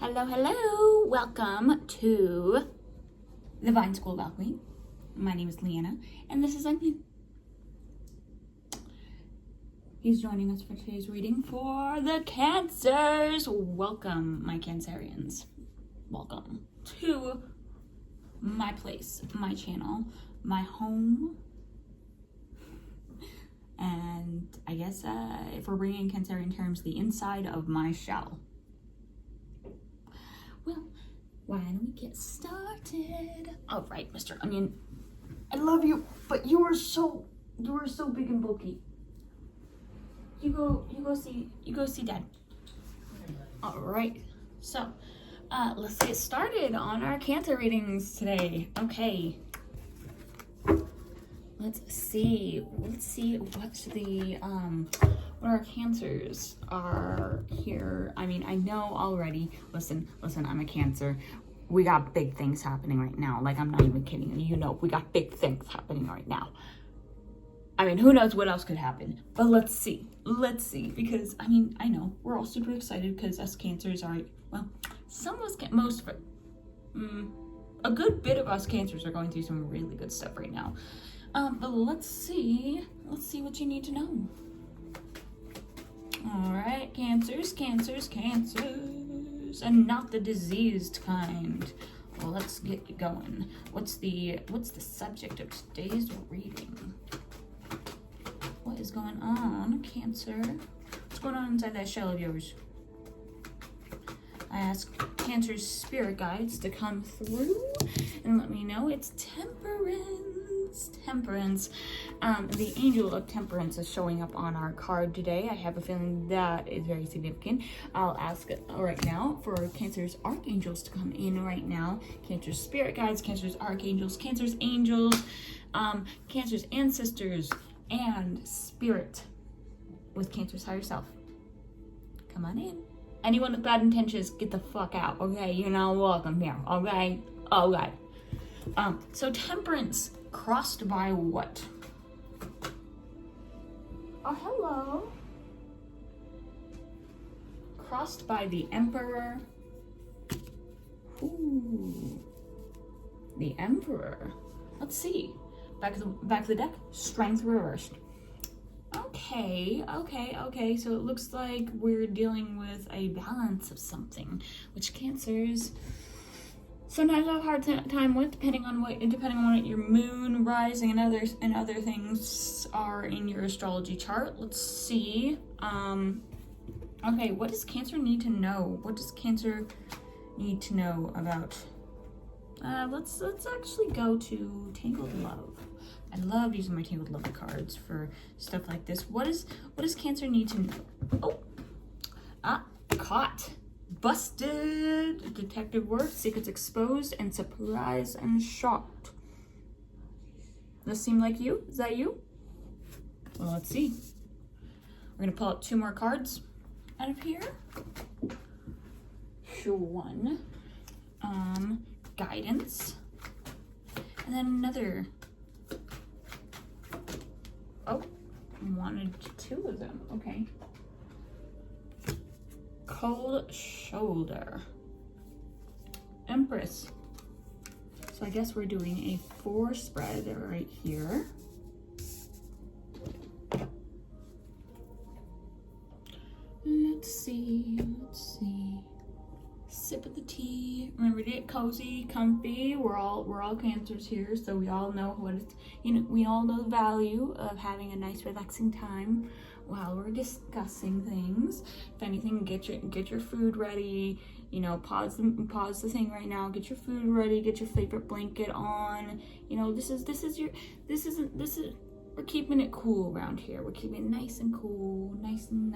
Hello, hello. Welcome to TheVine School of Alchemy. My name is Leanna, and this is Onion. He's joining us for today's reading for the Cancers. Welcome, my Cancerians. Welcome to my place, my channel, my home. And I guess if we're bringing Cancerian terms, the inside of my shell. Well, why don't we get started? All right, Mr. Onion, I love you, but you are so big and bulky. You go see Dad. All right, so let's get started on our Cancer readings today. Okay. Let's see what the what our Cancers are here. I mean, I know already. Listen, I'm a Cancer. We got big things happening right now. Like, I'm not even kidding. You know, we got big things happening right now. I mean, who knows what else could happen? But let's see, because I mean, I know we're all super excited because us Cancers are, well, a good bit of us Cancers are going through some really good stuff right now. But let's see what you need to know. All right, Cancers, and not the diseased kind. Well, let's get going. What's the subject of today's reading? What is going on, Cancer? What's going on inside that shell of yours? I ask Cancer's spirit guides to come through and let me know it's Temperance. The angel of Temperance is showing up on our card today. I have a feeling that is very significant. I'll ask right now for Cancer's archangels to come in right now. Cancer's spirit guides, Cancer's archangels, Cancer's angels, Cancer's ancestors, and spirit with Cancer's higher self. Come on in. Anyone with bad intentions, get the fuck out, okay? You're not welcome here, okay? Okay. So Temperance crossed by what? Oh, hello. Crossed by the Emperor. Ooh. The Emperor. Let's see. Back of the deck. Strength reversed. Okay. So it looks like we're dealing with a balance of something, which Cancers sometimes have a hard time with, depending on what your moon, rising, and other things are in your astrology chart. Let's see. Okay, what does Cancer need to know? What does Cancer need to know about? Let's actually go to Tangled Love. I love using my Tangled Love cards for stuff like this. What does Cancer need to know? Oh, caught. Busted. Detective work, secrets exposed, and surprised and shocked. Does this seem like you? Is that you? Well, let's see. We're gonna pull out 2 more cards out of here. Sure, one. Guidance. And then another. Oh, wanted 2 of them. Okay. Cold shoulder. Empress. So I guess we're doing a 4 spread right here. Let's see. Sip of the tea. Remember to get cozy, comfy. We're all Cancers here, so we all know what it's, we all know the value of having a nice relaxing time while we're discussing things. If anything, get your food ready. Pause the thing right now. Get your food ready. Get your favorite blanket on. We're keeping it cool around here. We're keeping it nice and cool, nice and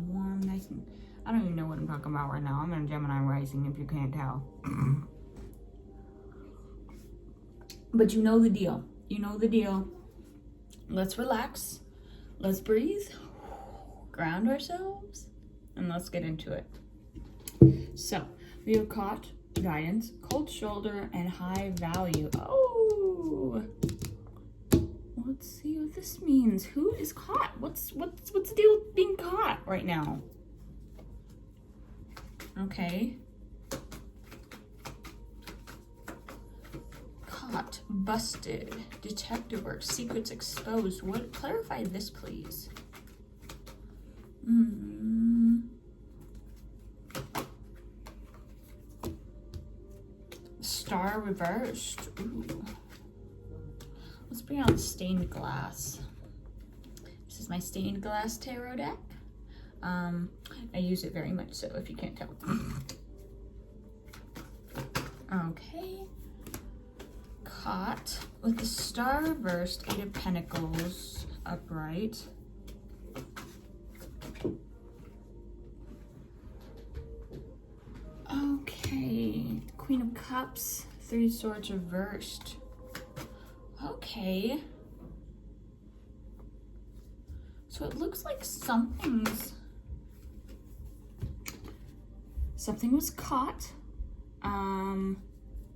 warm, I don't even know what I'm talking about right now. I'm in Gemini rising, if you can't tell. But you know the deal. Let's relax. Let's breathe. Ground ourselves. And let's get into it. So, we have caught, guidance, cold shoulder, and high value. Oh! Let's see what this means. Who is caught? What's the deal with being caught right now? Okay. Caught, busted, detective work, secrets exposed. What? Clarify this, please. Star reversed. Ooh. Let's bring out stained glass. This is my stained glass tarot deck. I use it very much so, if you can't tell. Okay. Caught with the star reversed, 8 of Pentacles upright. Okay. Queen of Cups, 3 of Swords reversed. Okay. So it looks like something was caught.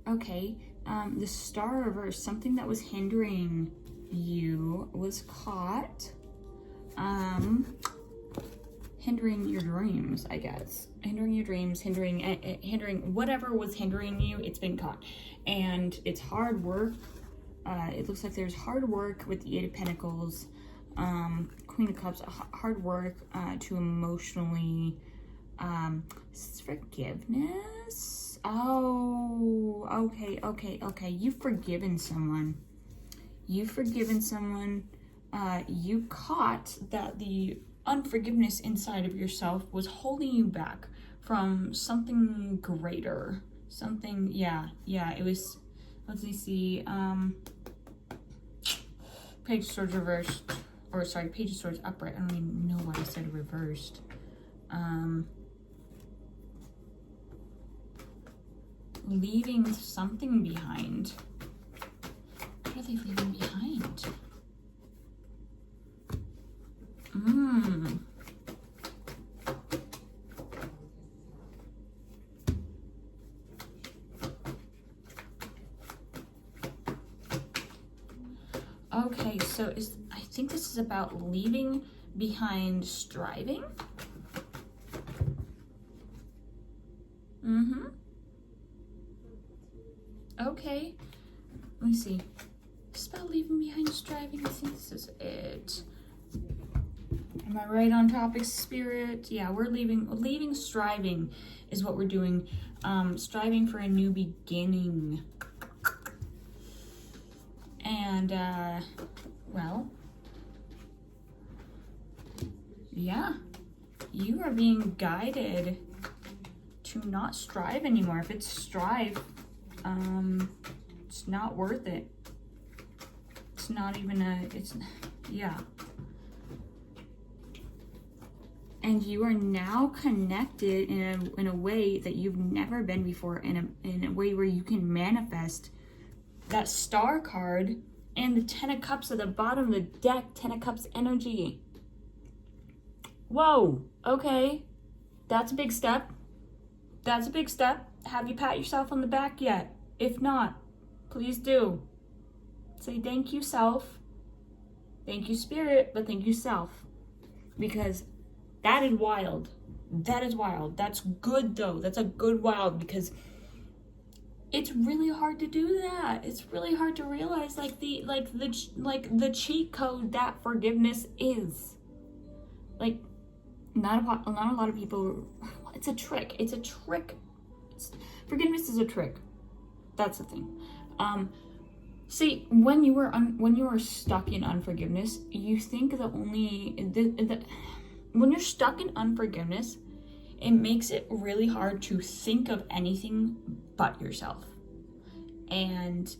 Okay. The star reverse, something that was hindering you was caught. Hindering your dreams, I guess. Hindering your dreams, hindering whatever was hindering you, it's been caught. And it's hard work. It looks like there's hard work with the 8 of Pentacles. Queen of Cups, hard work to emotionally, forgiveness. Oh, okay. You've forgiven someone. You caught that the unforgiveness inside of yourself was holding you back from something greater. Something, yeah, it was, let's see, Page of Swords reversed, or sorry, Page of Swords upright. I don't even know why I said reversed. Leaving something behind. What are they leaving behind? Okay, so I think this is about leaving behind striving. Okay, let me see. It's about leaving behind striving. I think this is it. Am I right on topic, Spirit? Yeah, we're leaving striving is what we're doing. Striving for a new beginning. And, well, yeah, you are being guided to not strive anymore. If it's strive, it's not worth it. It's not even yeah. And you are now connected in a way that you've never been before, in a way where you can manifest that star card and the 10 of Cups at the bottom of the deck. 10 of Cups energy. Whoa, okay. That's a big step. That's a big step. Have you pat yourself on the back yet? If not, please do. Say thank you, self. Thank you, Spirit, but thank you, self. Because that is wild. That is wild. That's good, though. That's a good wild, because it's really hard to do that. It's really hard to realize the cheat code that forgiveness is. Like, not a lot of people. It's a trick. It's a trick. Forgiveness is a trick. That's the thing. See, when you are stuck in unforgiveness, you think when you're stuck in unforgiveness, it makes it really hard to think of anything but yourself. And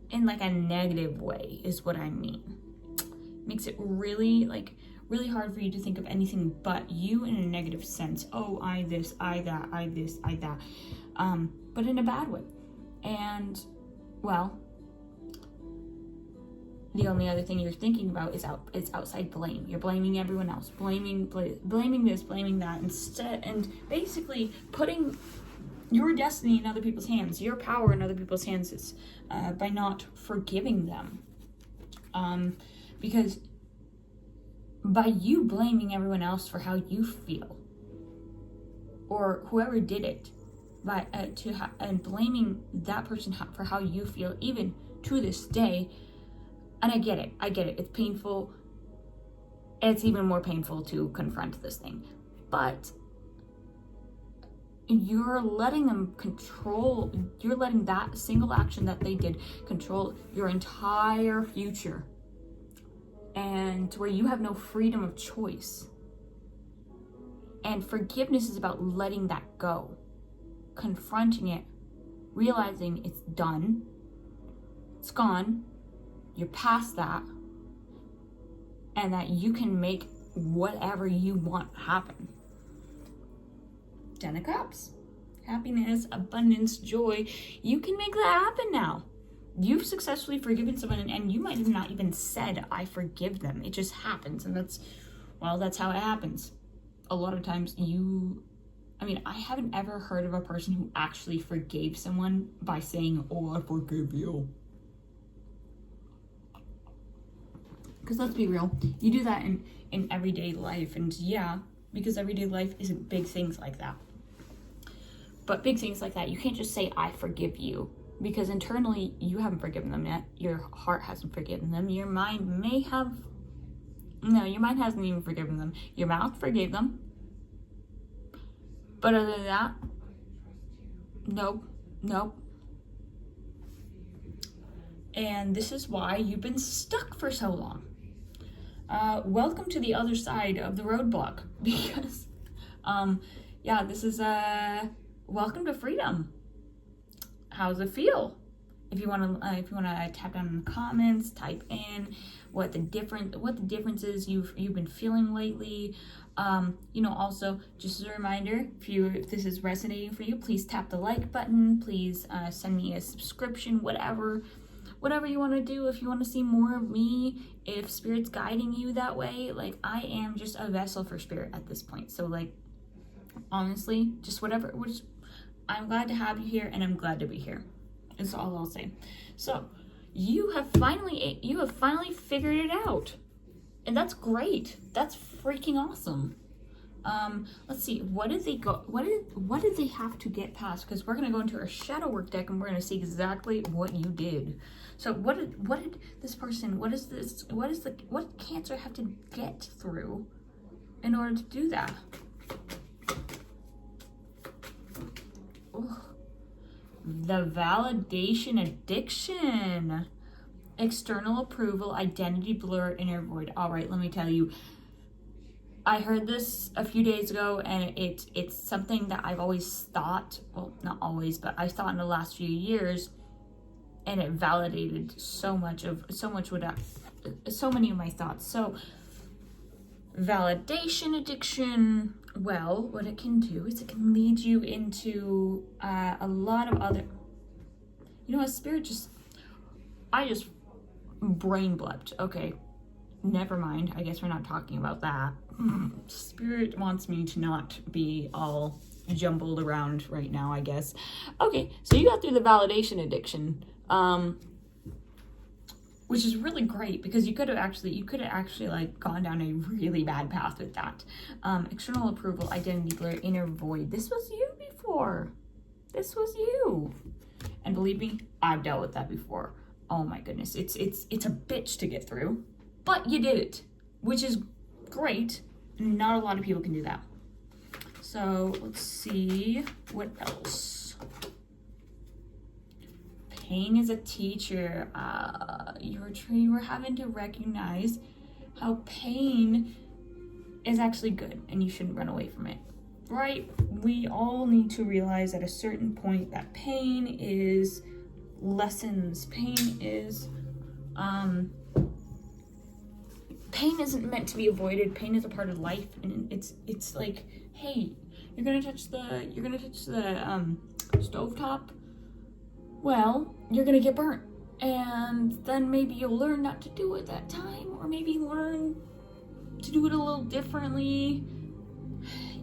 in like a negative way is what I mean. It makes it really hard for you to think of anything but you in a negative sense. Oh, I this, I that, I this, I that. But in a bad way. And, well, the only other thing you're thinking about is outside blame. You're blaming everyone else, blaming this, blaming that, instead, and basically putting your destiny in other people's hands, your power in other people's hands, is by not forgiving them. Because by you blaming everyone else for how you feel, or whoever did it, and blaming that person for how you feel, even to this day. And I get it. It's painful. It's even more painful to confront this thing, but you're letting that single action that they did control your entire future, and where you have no freedom of choice. And forgiveness is about letting that go, confronting it, realizing it's done, it's gone, you're past that, and that you can make whatever you want happen. 10 of Cups. Happiness, abundance, joy. You can make that happen now. You've successfully forgiven someone, and you might have not even said, I forgive them. It just happens, and that's how it happens. A lot of times I haven't ever heard of a person who actually forgave someone by saying, oh, I forgive you. Because let's be real, you do that in everyday life, and yeah, because everyday life isn't big things like that. But big things like that, you can't just say, I forgive you, because internally you haven't forgiven them yet. Your heart hasn't forgiven them. Your mind your mind hasn't even forgiven them. Your mouth forgave them. But other than that, nope. And this is why you've been stuck for so long. Welcome to the other side of the roadblock, because, this is, welcome to freedom. How does it feel? If you want to tap down in the comments, type in what the differences you've been feeling lately. Also, just as a reminder, if this is resonating for you, please tap the like button. Please send me a subscription, whatever you want to do. If you want to see more of me, if Spirit's guiding you that way, I am just a vessel for Spirit at this point. So honestly, just whatever. I'm glad to have you here, and I'm glad to be here. That's all I'll say. So you have finally figured it out, and that's great. That's freaking awesome. Let's see. What did they have to get past? Because we're gonna go into our shadow work deck, and we're gonna see exactly what you did. So what did this person? What Cancer have to get through in order to do that? Ugh. The validation addiction. External approval, identity blur, inner void. All right, let me tell you. I heard this a few days ago, and it's something that I've always thought. Well, not always, but I thought in the last few years, and it validated so many of my thoughts. So, validation addiction. Well, what it can do is it can lead you into a lot of other. I just brain blepped. Okay, never mind. I guess we're not talking about that. Spirit wants me to not be all jumbled around right now, I guess. Okay, so you got through the validation addiction, which is really great, because you could have actually gone down a really bad path with that. External approval, identity blur, inner void. This was you before. This was you. And believe me, I've dealt with that before. Oh my goodness, it's a bitch to get through, but you did it, which is great. Not a lot of people can do that. So let's see what else. Pain is a teacher. You were having to recognize how pain is actually good, and you shouldn't run away from it, right? We all need to realize at a certain point that pain is lessons. Pain isn't meant to be avoided. Pain is a part of life, and it's like, hey, you're gonna touch the stovetop. Well, you're gonna get burnt, and then maybe you'll learn not to do it that time, or maybe learn to do it a little differently.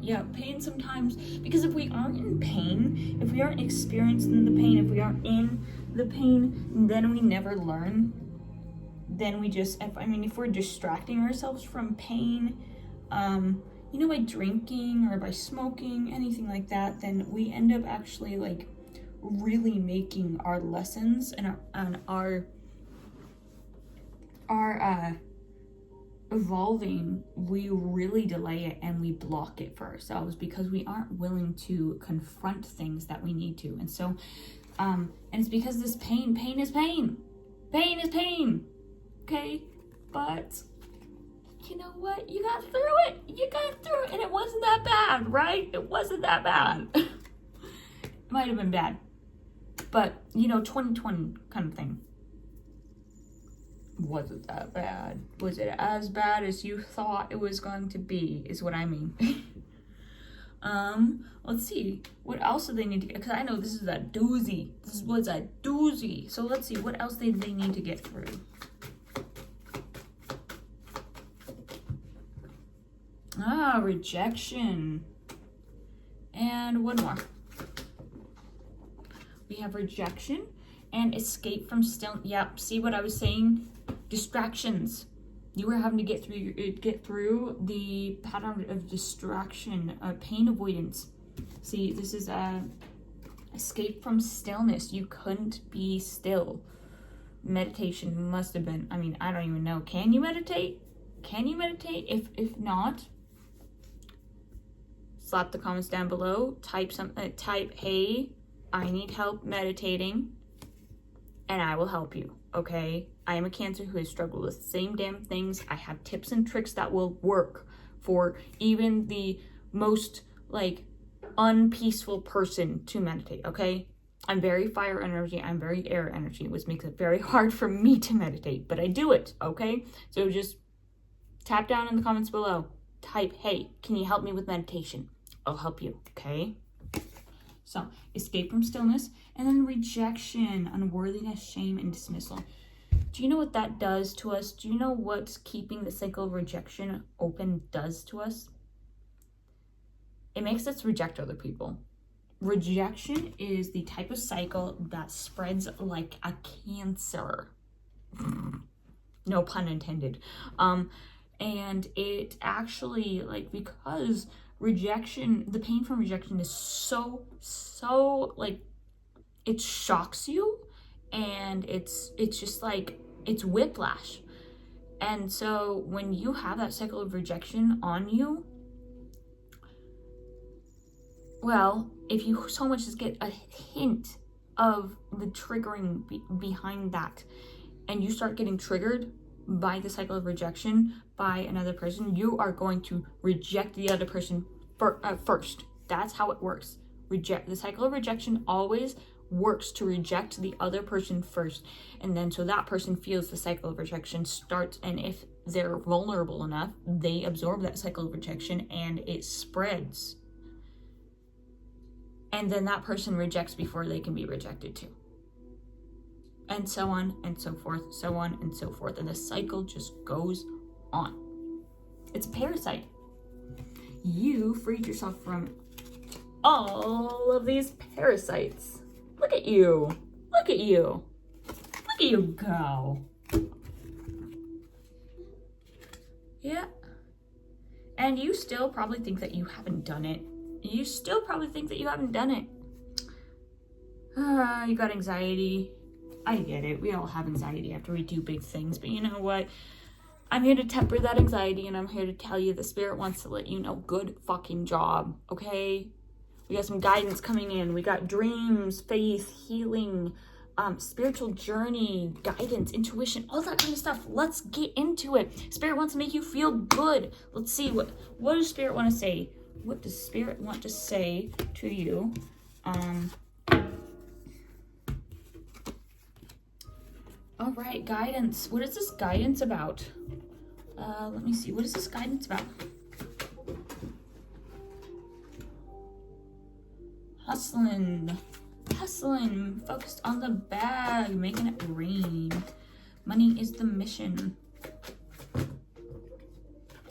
Yeah, pain sometimes, because if we aren't in pain, if we aren't experiencing the pain, if we aren't in the pain, then we never learn. Then we just, if we're distracting ourselves from pain, you know, by drinking or by smoking, anything like that, then we end up actually like really making our lessons and our evolving, we really delay it and we block it for ourselves because we aren't willing to confront things that we need to. And so and it's because this pain is pain, is pain, okay? But you know what, you got through it, and it wasn't that bad, right? It wasn't that bad. It might have been bad, but you know, 2020 kind of thing. Wasn't that bad? Was it as bad as you thought it was going to be, is what I mean. Let's see, what else do they need to get, because I know this is a doozy. This was a doozy. So let's see, what else they need to get through. Rejection. And one more. We have rejection and escape from still. Yep, see what I was saying? Distractions. You were having to get through the pattern of distraction, pain avoidance. See, this is escape from stillness. You couldn't be still. Meditation must have been, I mean, I don't even know. Can you meditate? Can you meditate? If not, slap the comments down below. Type type, hey, I need help meditating, and I will help you, okay? I am a Cancer who has struggled with the same damn things. I have tips and tricks that will work for even the most, like, unpeaceful person to meditate, okay? I'm very fire energy, I'm very air energy, which makes it very hard for me to meditate, but I do it, okay? So just tap down in the comments below. Type, hey, can you help me with meditation? I'll help you, okay? So, escape from stillness, and then rejection, unworthiness, shame, and dismissal. Do you know what that does to us? Do you know what keeping the cycle of rejection open does to us? It makes us reject other people. Rejection is the type of cycle that spreads like a cancer. No pun intended. And it actually, like, because rejection, the pain from rejection is so like, it shocks you, and it's just like, it's whiplash. And so when you have that cycle of rejection on you, well, if you so much as get a hint of the triggering behind that, and you start getting triggered by the cycle of rejection by another person, you are going to reject the other person first. That's how it works. The cycle of rejection always works to reject the other person first, and then so that person feels the cycle of rejection starts, and if they're vulnerable enough, they absorb that cycle of rejection and it spreads, and then that person rejects before they can be rejected too, and so on and so forth, so on and so forth, and the cycle just goes on. It's a parasite. You freed yourself from all of these parasites. Look at you. Look at you. Look at you go. Yeah. And you still probably think that you haven't done it. You still probably think that you haven't done it. You got anxiety. I get it. We all have anxiety after we do big things. But you know what? I'm here to temper that anxiety, and I'm here to tell you the spirit wants to let you know, good fucking job, okay? We got some guidance coming in. We got dreams, faith, healing, spiritual journey, guidance, intuition, all that kind of stuff. Let's get into it. Spirit wants to make you feel good. Let's see, what does Spirit want to say? What does Spirit want to say to you? All right, guidance. What is this guidance about? Let me see. What is this guidance about? Hustling, focused on the bag, making it rain. Money is the mission.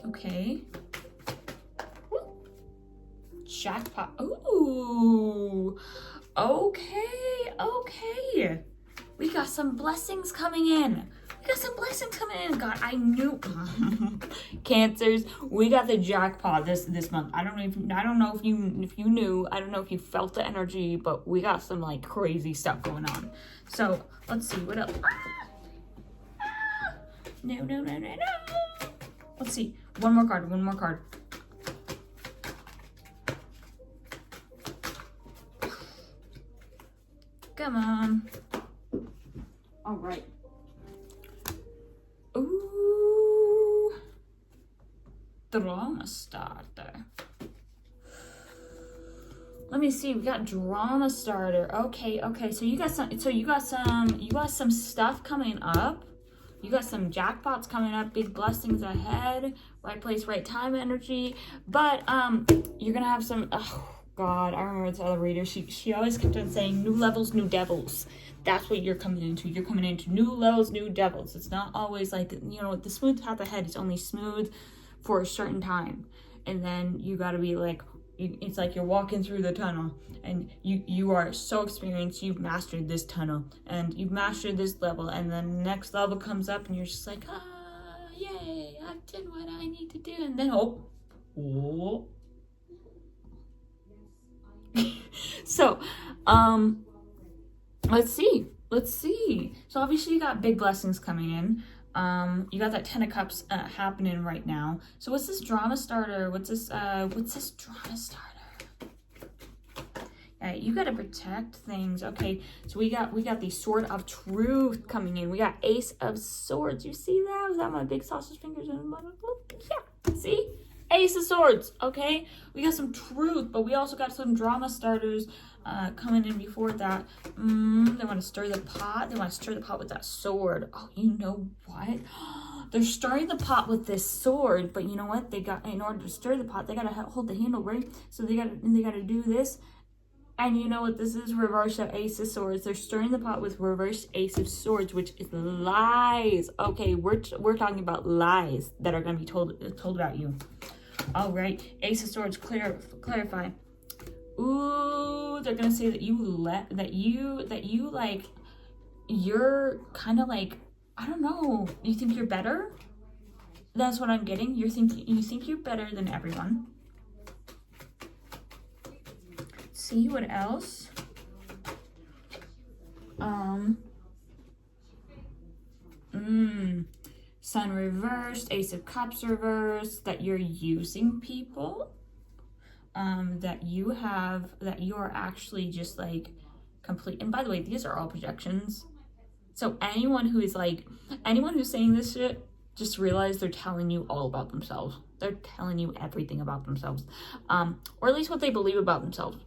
Okay. Jackpot. Ooh. Okay. We got some blessings coming in. We got some blessings coming in. God, I knew. Cancers, we got the jackpot this month. I don't know if you knew. I don't know if you felt the energy, but we got some like crazy stuff going on. So let's see what else. No. Let's see. One more card. Come on. All right. Ooh. Drama starter. Let me see. We got drama starter. Okay. So you got some stuff coming up. You got some jackpots coming up, big blessings ahead, right place, right time energy. But you're gonna have some. Oh God, I remember this other reader. She always kept on saying new levels, new devils. That's what you're coming into. You're coming into new levels, new devils. It's not always like, you know, the smooth path ahead is only smooth for a certain time, and then you got to be like, it's like you're walking through the tunnel, and you are so experienced, you've mastered this tunnel, and you've mastered this level, and then the next level comes up, and you're just like, yay, I've done what I need to do, and then oh. So, let's see. So obviously you got big blessings coming in. You got that 10 of Cups happening right now. So what's this drama starter? What's this drama starter? Alright, you gotta protect things. Okay, so we got the Sword of Truth coming in. We got Ace of Swords. You see that? Was that my big sausage fingers in the bottom? Yeah, see? Ace of Swords, okay? We got some truth, but we also got some drama starters coming in before that. They want to stir the pot. They want to stir the pot with that sword. Oh, you know what? They're stirring the pot with this sword, but you know what? They got, in order to stir the pot, they gotta hold the handle, right? So they gotta do this. And you know what this is? Reverse of Ace of Swords. They're stirring the pot with reverse Ace of Swords, which is lies. Okay, we're talking about lies that are gonna be told about you. All right, Ace of Swords, clarify. Ooh, they're gonna say that you're kind of like, I don't know. You think you're better? That's what I'm getting. You think you're better than everyone. See what else? Sun reversed, Ace of Cups reversed, that you're using people, that you're actually just like complete. And by the way, these are all projections. So anyone who's saying this shit, just realize they're telling you all about themselves. They're telling you everything about themselves, or at least what they believe about themselves.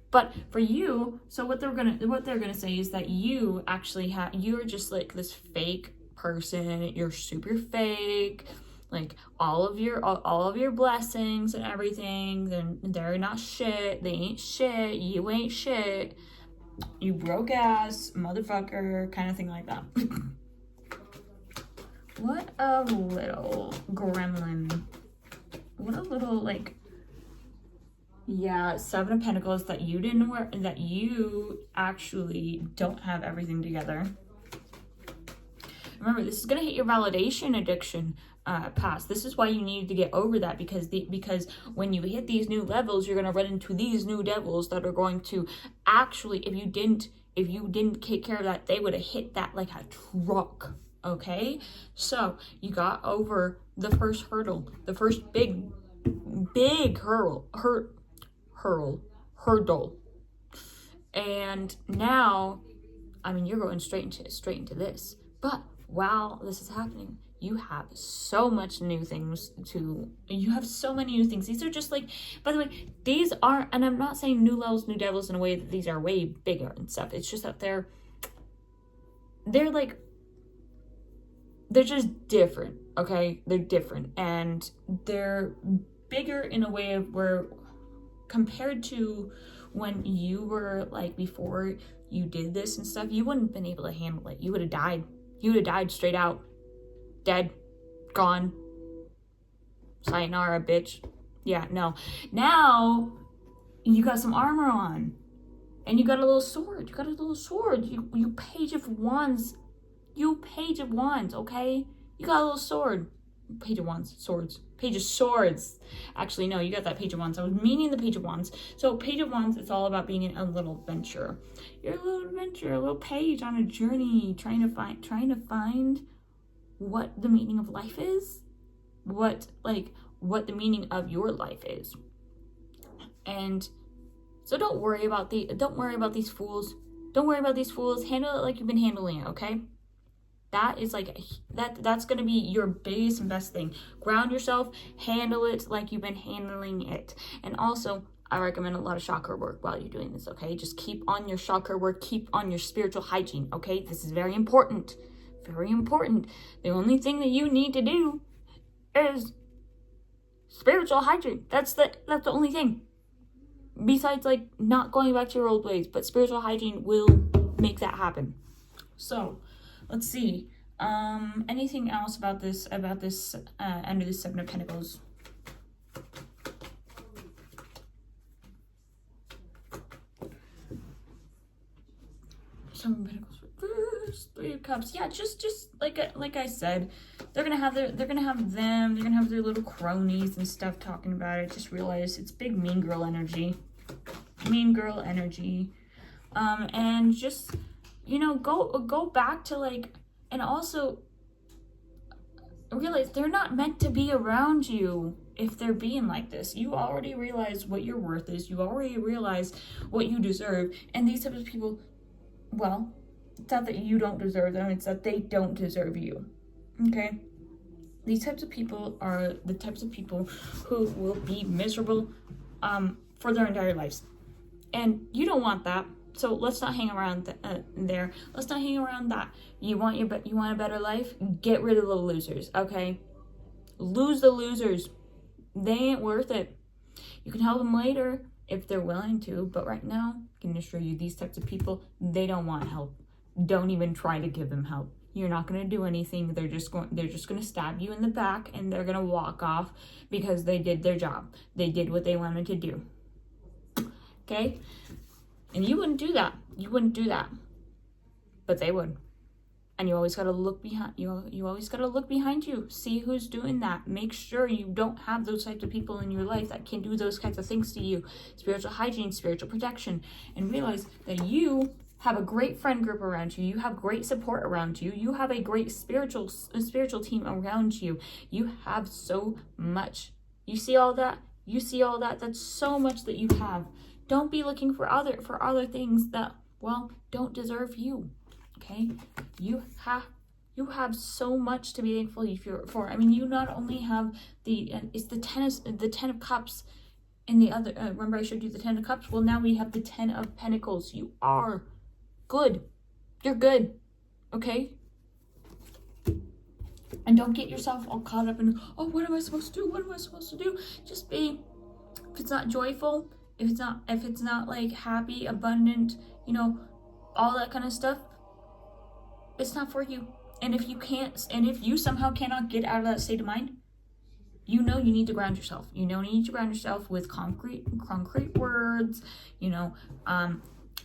But for you, so what they're gonna say is that you actually you're just like this fake person. You're super fake. Like all of your blessings and everything, then they're not shit. They ain't shit. You ain't shit. You broke ass motherfucker, kind of thing like that. What a little gremlin. What a little like. Yeah, Seven of Pentacles, that you didn't work, that you actually don't have everything together. Remember, this is going to hit your validation addiction past. This is why you need to get over that, because when you hit these new levels, you're going to run into these new devils that are going to actually, if you didn't take care of that, they would have hit that like a truck. Okay? So, you got over the first hurdle, the first big hurdle. And now, I mean, you're going straight into this. But while this is happening, you have so many new things. These are just like, by the way, these aren't, and I'm not saying new levels, new devils in a way that these are way bigger and stuff. It's just that they're just different, okay? They're different, and they're bigger in a way of where, compared to when you were like, before you did this and stuff, you wouldn't have been able to handle it. You would have died. You would have died straight out. Dead. Gone. Sayonara, bitch. Yeah, no. Now, you got some armor on. And you got a little sword. You Page of Wands. You Page of Wands, okay? You got a little sword. Page of Wands, swords. Page of Swords. Actually, no, you got that Page of Wands. I was meaning the Page of Wands. So Page of Wands, it's all about being a little adventure. You're a little adventure, a little page on a journey, trying to find what the meaning of life is, what the meaning of your life is. And so don't worry about these fools. Don't worry about these fools. Handle it like you've been handling it, okay? That is that's going to be your biggest and best thing. Ground yourself, handle it like you've been handling it. And also, I recommend a lot of chakra work while you're doing this, okay? Just keep on your chakra work, keep on your spiritual hygiene, okay? This is very important. Very important. The only thing that you need to do is spiritual hygiene. That's the only thing. Besides, like, not going back to your old ways, but spiritual hygiene will make that happen. So, let's see. Anything else about this under the Seven of Pentacles? Seven of Pentacles reverse, Three of Cups. Yeah, just like I said, they're gonna have their little cronies and stuff talking about it. Just realize it's big mean girl energy. Mean girl energy. And just, you know, go back to, like, and also realize they're not meant to be around you if they're being like this. You already realize what your worth is. You already realize what you deserve. And these types of people, well, it's not that you don't deserve them, it's that they don't deserve you. Okay? These types of people are the types of people who will be miserable for their entire lives. And you don't want that. So let's not hang around there. Let's not hang around that. You want a better life? Get rid of the losers, okay? Lose the losers. They ain't worth it. You can help them later if they're willing to, but right now, I can assure you, these types of people, they don't want help. Don't even try to give them help. You're not going to do anything. They're just going to stab you in the back, and they're going to walk off because they did their job. They did what they wanted to do. Okay? And you wouldn't do that. You wouldn't do that. But they would. And you always got to look behind you always got to look behind you. See who's doing that. Make sure you don't have those types of people in your life that can do those kinds of things to you. Spiritual hygiene, spiritual protection, and realize that you have a great friend group around you. You have great support around you. You have a great spiritual team around you. You have so much. You see all that? You see all that? That's so much that you have. Don't be looking for other things that, well, don't deserve you. Okay? You have so much to be thankful for. I mean, you not only have it's the Ten of Cups in the other, remember I showed you the Ten of Cups? Well, now we have the Ten of Pentacles. You are good. You're good. Okay? And don't get yourself all caught up in, oh, what am I supposed to do? What am I supposed to do? Just be, if it's not joyful, if it's not like happy, abundant, you know, all that kind of stuff, it's not for you. And if you somehow cannot get out of that state of mind, you know you need to ground yourself. You know you need to ground yourself with concrete words, you know,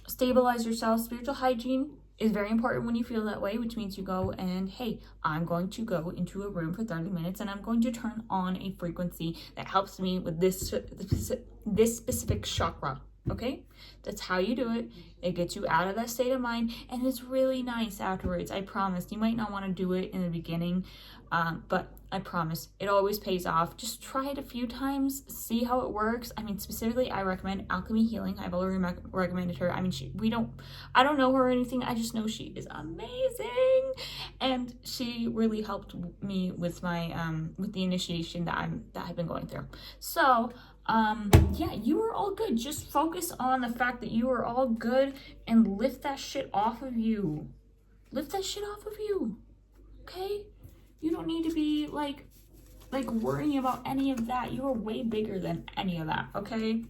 stabilize yourself. Spiritual hygiene is very important when you feel that way, which means you go and, hey, I'm going to go into a room for 30 minutes and I'm going to turn on a frequency that helps me with this specific chakra. Okay? That's how you do it. It gets you out of that state of mind, and it's really nice afterwards. I promise. You might not want to do it in the beginning, but I promise it always pays off. Just try it a few times, see how it works. I mean, specifically, I recommend Alchemy Healing. I've already recommended her. I mean, I don't know her or anything. I just know she is amazing, and she really helped me with my with the initiation that I've been going through. So. Yeah, you are all good. Just focus on the fact that you are all good and lift that shit off of you. Lift that shit off of you. Okay? You don't need to be like worrying about any of that. You are way bigger than any of that, okay?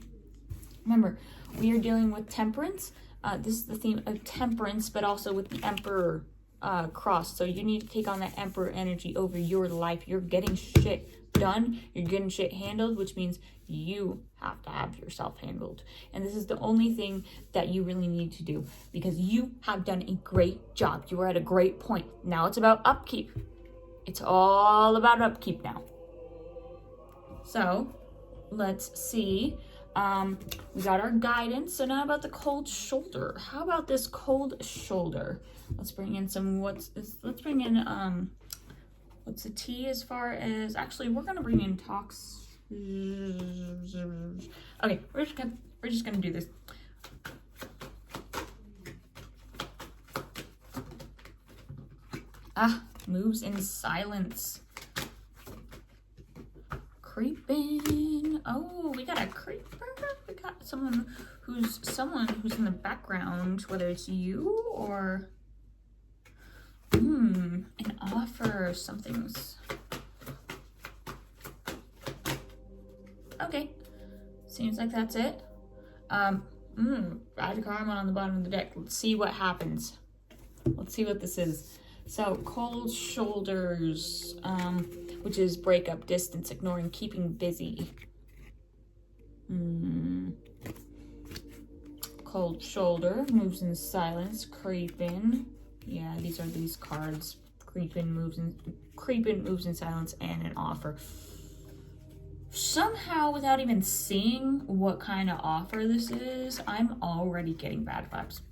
Remember, we are dealing with temperance. This is the theme of temperance, but also with the Emperor cross. So you need to take on that Emperor energy over your life. You're getting shit done. You're getting shit handled, which means you have to have yourself handled. And this is the only thing that you really need to do, because you have done a great job. You are at a great point. Now it's about upkeep. It's all about upkeep now. So let's see. We got our guidance. So now about the cold shoulder. How about this cold shoulder? Let's bring in some, let's bring in, what's the T as far as, actually, we're going to bring in talks. Okay, we're just gonna do this. Moves in silence. Creeping. Oh, we got a creeper. We got someone who's in the background, whether it's you or an offer. Something's okay. Seems like that's it. Bad karma on the bottom of the deck. Let's see what happens. Let's see what this is. So, cold shoulders, which is breakup, distance, ignoring, keeping busy. Cold shoulder, moves in silence, creeping. Yeah, these are these cards. Creeping, moves in silence, and an offer. Somehow, without even seeing what kind of offer this is, I'm already getting bad vibes.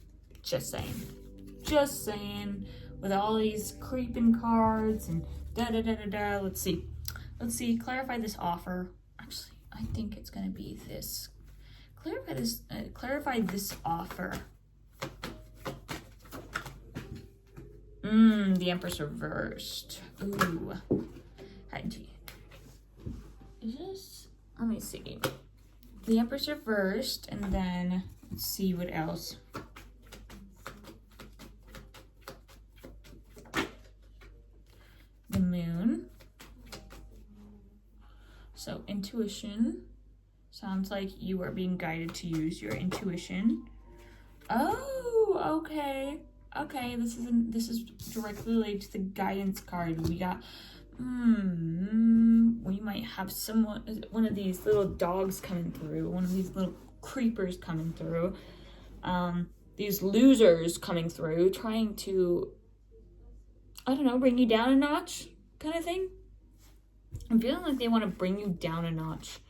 Just saying. With all these creeping cards and da-da-da-da-da. Let's see. Clarify this offer. Actually, I think it's going to be this. Clarify this offer. The Empress reversed. Ooh. Let me see. The Empress reversed, and then let's see what else. The Moon. So intuition. Sounds like you are being guided to use your intuition. Oh, okay. Okay, this is directly related to the guidance card. We got we might have one of these little dogs coming through, one of these little creepers coming through, these losers coming through, trying to, I don't know, bring you down a notch kind of thing. I'm feeling like they want to bring you down a notch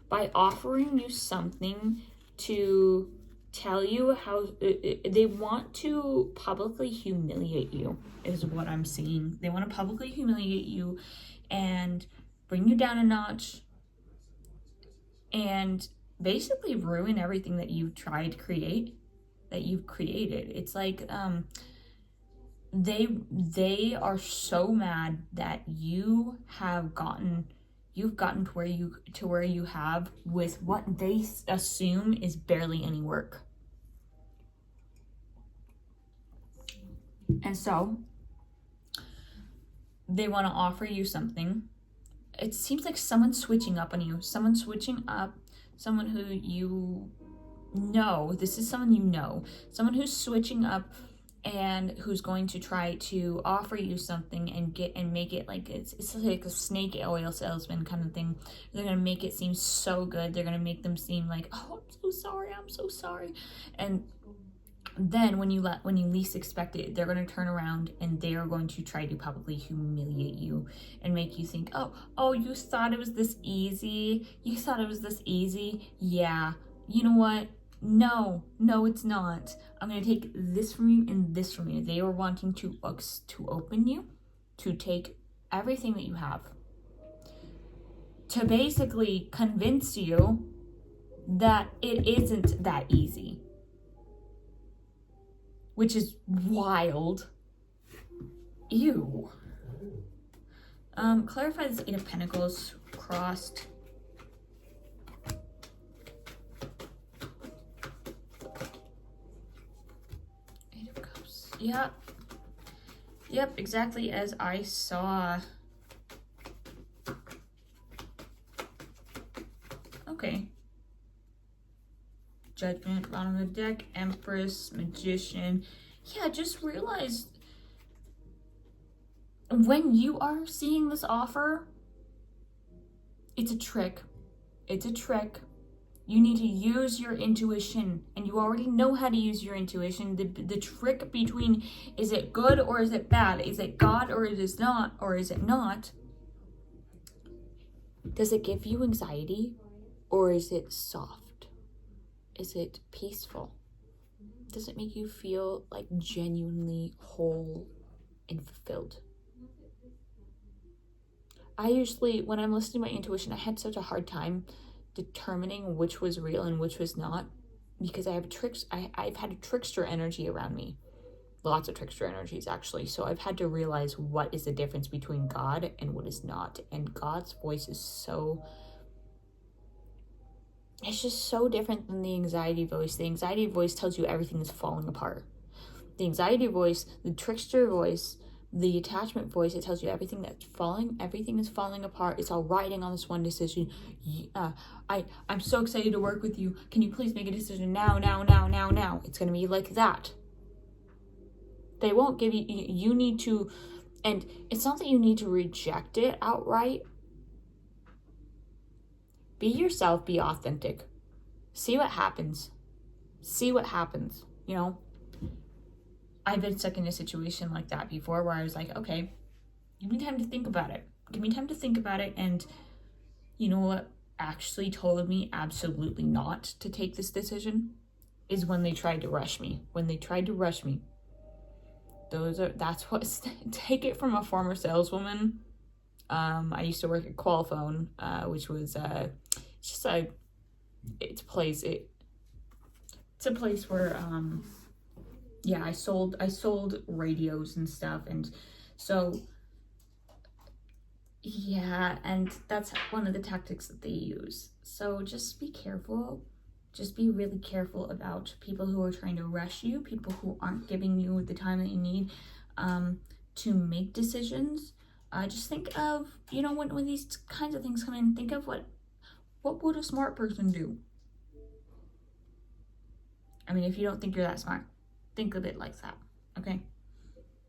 by offering you something to tell you how they want to publicly humiliate you, is what I'm seeing. They want to publicly humiliate you and bring you down a notch and basically ruin everything that you've tried to create, that you've created. It's like they are so mad that you've gotten to where you have with what they assume is barely any work. And so they want to offer you something. It seems like someone's switching up on you. Someone who you know. This is someone you know. Someone who's switching up and who's going to try to offer you something and make it like it's like a snake oil salesman kind of thing. They're gonna make it seem so good. They're gonna make them seem like, oh, I'm so sorry. And then when you least expect it, they're gonna turn around and they are going to try to publicly humiliate you and make you think, oh, you thought it was this easy. Yeah, you know what? No, it's not. I'm going to take this from you and this from you. They are wanting to open you, to take everything that you have, to basically convince you that it isn't that easy, which is wild. Ew. Clarify this Eight of Pentacles crossed. Yep, exactly as I saw. Okay. Judgment, bottom of the deck, Empress, Magician. Yeah, just realize when you are seeing this offer, It's a trick. It's a trick. You need to use your intuition, and you already know how to use your intuition. The trick between, is it good or is it bad? Is it God or it is not, or is it not? Does it give you anxiety, or is it soft? Is it peaceful? Does it make you feel like genuinely whole and fulfilled? I usually, when I'm listening to my intuition, I had such a hard time determining which was real and which was not, because I've had a trickster energy around me. Lots of trickster energies, actually. So I've had to realize what is the difference between God and what is not. And God's voice is it's just so different than the anxiety voice. The anxiety voice tells you everything is falling apart. The anxiety voice, the trickster voice, the attachment voice, it tells you everything is falling apart. It's all riding on this one decision. I'm so excited to work with you. Can you please make a decision now? It's going to be like that. They won't give you need to, and it's not that you need to reject it outright. Be yourself, be authentic. See what happens. You know? I've been stuck in a situation like that before where I was like, okay, give me time to think about it. And you know what actually told me absolutely not to take this decision is when they tried to rush me. Take it from a former saleswoman. I used to work at Qualphone, which was it's a place where I sold radios and stuff, and so yeah, and that's one of the tactics that they use. So just be careful. Just be really careful about people who are trying to rush you, people who aren't giving you the time that you need to make decisions. Just think of, when these kinds of things come in, think of what would a smart person do? I mean, if you don't think you're that smart, think of it like that, okay?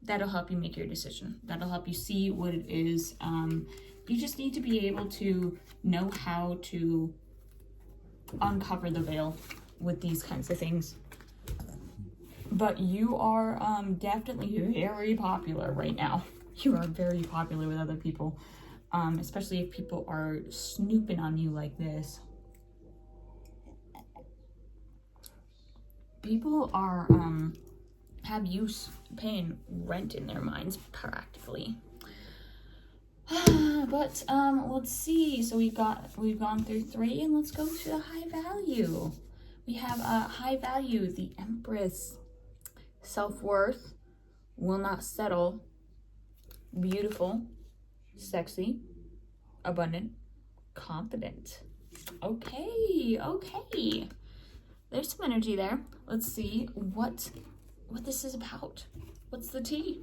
That'll help you make your decision. That'll help you see what it is. You just need to be able to know how to uncover the veil with these kinds of things. But you are definitely very popular right now. You are very popular with other people, especially if people are snooping on you like this. People are have you paying rent in their minds practically. But let's see. So we've gone through 3, and let's go to the high value. We have high value, the Empress. Self-worth, will not settle, beautiful, sexy, abundant, confident. Okay. There's some energy there. Let's see what this is about. What's the tea?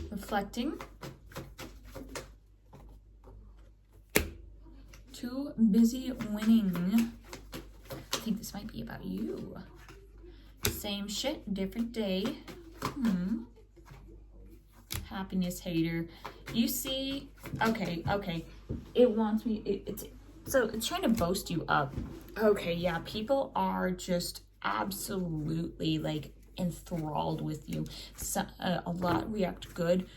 Reflecting. Too busy winning. I think this might be about you. Same shit, different day. Happiness hater. You see, okay. It wants me, it's trying to boast you up. Okay, yeah, people are just absolutely like enthralled with you. So, a lot react good,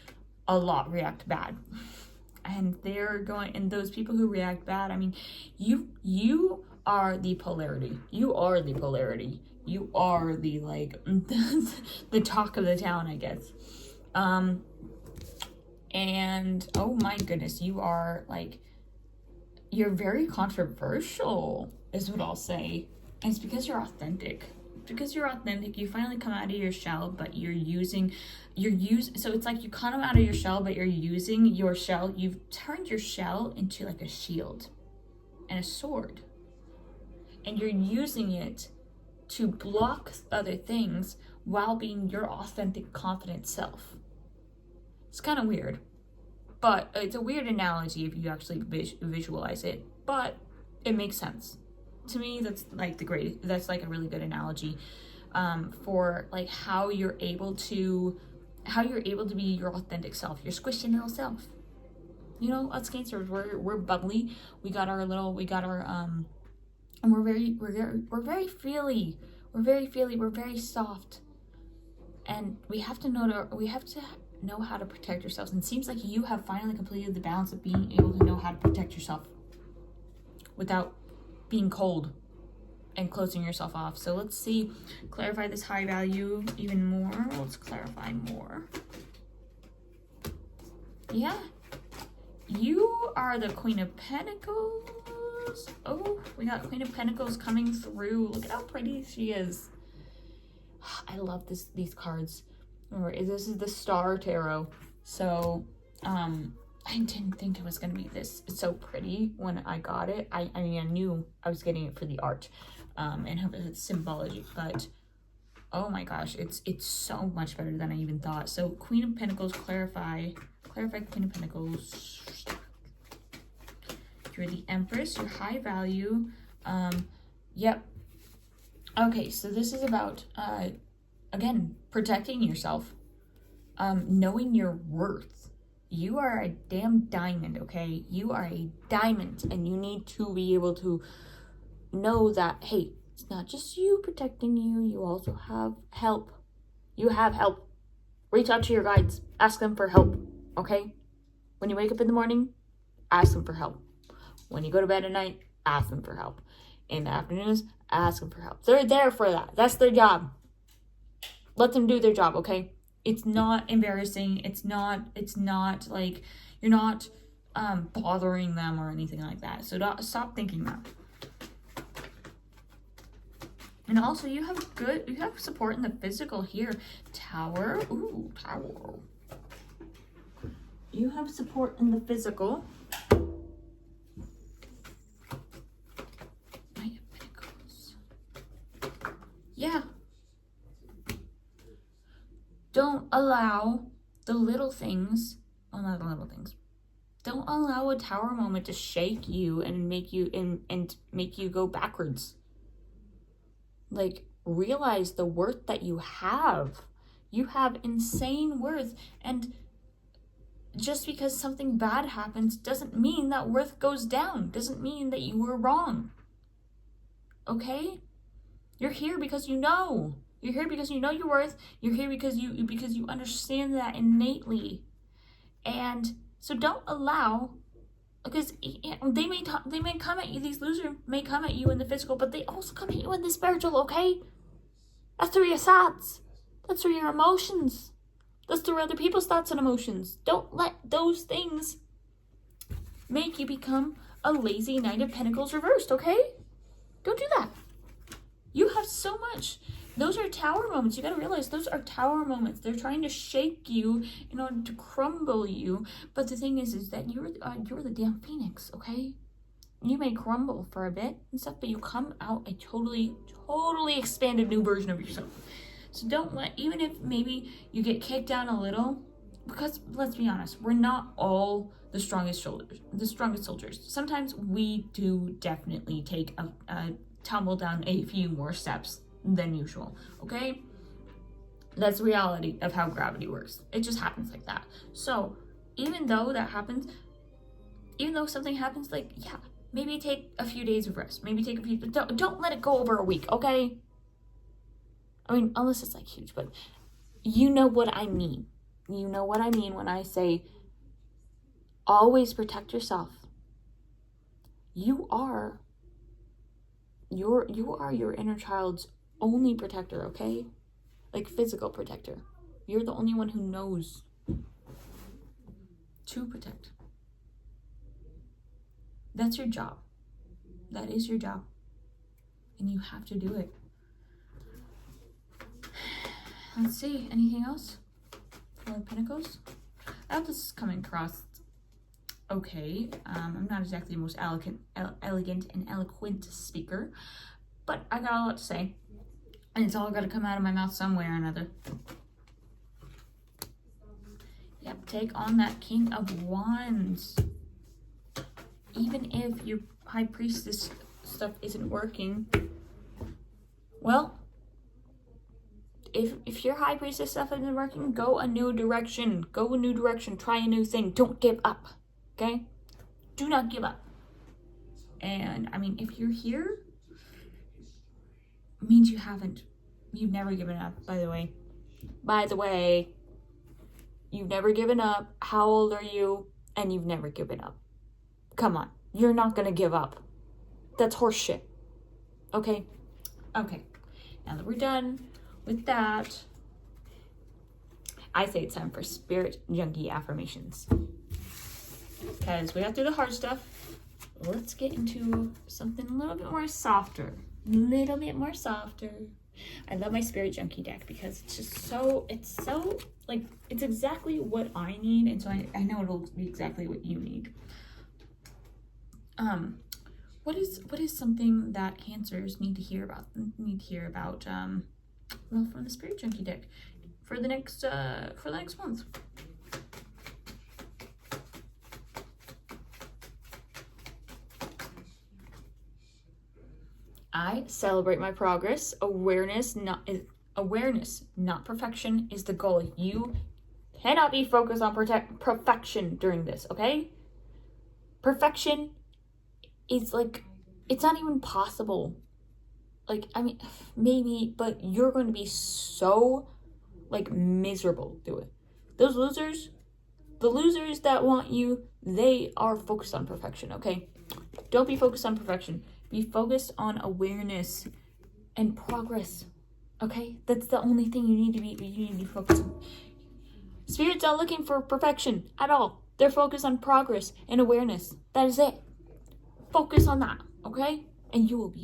a lot react bad. And those people who react bad, I mean, you are the polarity. You are the like the talk of the town, I guess. And oh my goodness, you're very controversial, is what I'll say. And it's because you're authentic. You finally come out of your shell, but so it's like you come out of your shell, but you're using your shell. You've turned your shell into like a shield and a sword. And you're using it to block other things while being your authentic, confident self. It's kind of weird, but it's a weird analogy if you actually visualize it, but it makes sense. To me, that's like a really good analogy for like how you're able to how you're able to be your authentic self, your squishy little self. You know, us Cancers, we're bubbly. We got our, and we're very feely. We're very feely. We're very soft, and we have to know how to protect ourselves. And it seems like you have finally completed the balance of being able to know how to protect yourself without being cold and closing yourself off. So let's see, clarify this high value even more. Let's clarify more. Yeah, you are the Queen of Pentacles. Oh, we got Queen of Pentacles coming through. Look at how pretty she is. I love these cards. Remember, this is the Star Tarot. So, I didn't think it was gonna be this. It's so pretty when I got it. I mean, I knew I was getting it for the art, and have its symbology, but oh my gosh, it's so much better than I even thought. So, Queen of Pentacles, clarify Queen of Pentacles. You're the Empress, you're high value. Yep. Okay, so this is about, again, protecting yourself, knowing your worth. You are a damn diamond, okay? You are a diamond, and you need to be able to know that, hey, it's not just you protecting you, you also have help. You have help. Reach out to your guides. Ask them for help, okay? When you wake up in the morning, ask them for help. When you go to bed at night, ask them for help. In the afternoons, ask them for help. They're there for that. That's their job. Let them do their job, okay? It's not embarrassing. It's not like you're not bothering them or anything like that. So stop thinking that. And also, you have support in the physical here. Tower. Ooh, Tower. You have support in the physical. Yeah. Don't allow the little things, well, not the little things. Don't allow a Tower moment to shake you and make you go backwards. Like, realize the worth that you have. You have insane worth, and just because something bad happens doesn't mean that worth goes down. Doesn't mean that you were wrong. Okay? You're here because you know. You're here because you know your worth. You're here because you understand that innately. And so don't allow, because they may come at you, these losers may come at you in the physical, but they also come at you in the spiritual, okay? That's through your thoughts. That's through your emotions. That's through other people's thoughts and emotions. Don't let those things make you become a lazy Knight of Pentacles reversed, okay? Don't do that. You have so much. Those are Tower moments. You got to realize those are Tower moments. They're trying to shake you in order to crumble you. But the thing is that you're the damn Phoenix, okay? You may crumble for a bit and stuff, but you come out a totally expanded new version of yourself. So don't let, even if maybe you get kicked down a little, because let's be honest, we're not all the strongest soldiers. Sometimes we do definitely take a tumble down a few more steps than usual, okay? That's the reality of how gravity works. It just happens like that. So even though that happens, even though something happens, like, yeah, maybe take a few days of rest. Maybe take a few, don't let it go over a week, okay? I mean, unless it's like huge, but you know what I mean. You know what I mean when I say always protect yourself. You are your inner child's only protector, okay? Like, physical protector. You're the only one who knows to protect. That's your job. That is your job. And you have to do it. Let's see, anything else for Pentacles? I hope this is coming across okay. I'm not exactly the most elegant and eloquent speaker, but I got a lot to say, and it's all got to come out of my mouth some way or another. Yep, take on that King of Wands. Even if your High Priestess stuff isn't working, well, if your high priestess stuff isn't working, go a new direction. Go a new direction. Try a new thing. Don't give up. Okay? Do not give up. And I mean, if you're here, it means you've never given up, by the way. By the way, you've never given up. How old are you? And you've never given up. Come on. You're not gonna give up. That's horseshit. Okay? Okay. Now that we're done with that, I say it's time for spirit junkie affirmations. Because we got through the hard stuff. Let's get into something a little bit more softer. I love my spirit junkie deck because it's so like, it's exactly what I need, and so I know it'll be exactly what you need. What is something that Cancers need to hear about? Well, from the spirit junkie deck for the next month. I celebrate my progress. Awareness, not perfection, is the goal. You cannot be focused on perfection during this, okay? Perfection is like, it's not even possible. Like, I mean, maybe, but you're going to be so, like, miserable through it. The losers that want you, they are focused on perfection, okay? Don't be focused on perfection. Be focused on awareness and progress, okay? That's the only thing you need to be focused on. Spirit's not looking for perfection at all. They're focused on progress and awareness. That is it. Focus on that, okay? And you will be